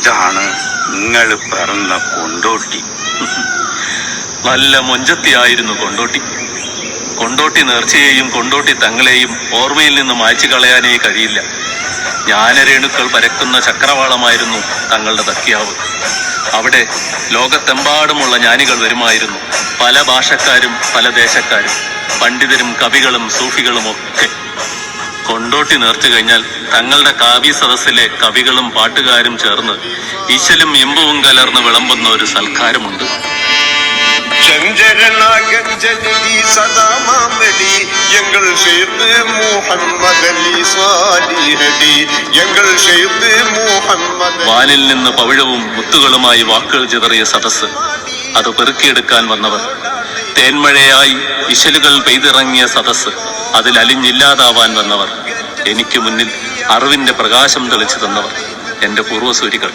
ഇതാണ് നിങ്ങൾ പിറന്ന കൊണ്ടോട്ടി. നല്ല മൊഞ്ചത്തിയായിരുന്നു കൊണ്ടോട്ടി. കൊണ്ടോട്ടി നേർച്ചയെയും കൊണ്ടോട്ടി തങ്ങളെയും ഓർമ്മയിൽ നിന്ന് മായ്ച്ചു കളയാനേ കഴിയില്ല. ജ്ഞാനരേണുക്കൾ പരക്കുന്ന ചക്രവാളമായിരുന്നു തങ്ങളുടെ തക്കിയാവ്. അവിടെ ലോകത്തെമ്പാടുമുള്ള ജ്ഞാനികൾ വരുമായിരുന്നു. പല ഭാഷക്കാരും പല ദേശക്കാരും, പണ്ഡിതരും കവികളും സൂഫികളും ഒക്കെ. കൊണ്ടോട്ടി നേർച്ച കഴിഞ്ഞാൽ തങ്ങളുടെ കാവ്യ സദസ്സിലെ കവികളും പാട്ടുകാരും ചേർന്ന് ഇശലും ഇമ്പവും കലർന്ന് വിളമ്പുന്ന ഒരു സൽക്കാരമുണ്ട്. വാനിൽ നിന്ന് പവിഴവും മുത്തുകളുമായി വാക്കുകൾ ചിതറിയ സദസ്സ്, അത് പെറുക്കിയെടുക്കാൻ വന്നവർ. തേന്മഴയായി ഇശലുകൾ പെയ്തിറങ്ങിയ സദസ്സ്, അതിൽ അലിഞ്ഞില്ലാതാവാൻ വന്നവർ. എനിക്ക് മുന്നിൽ അറിവിന്റെ പ്രകാശം തെളിച്ചു തന്നവർ, എന്റെ പൂർവ്വസൂരികൾ.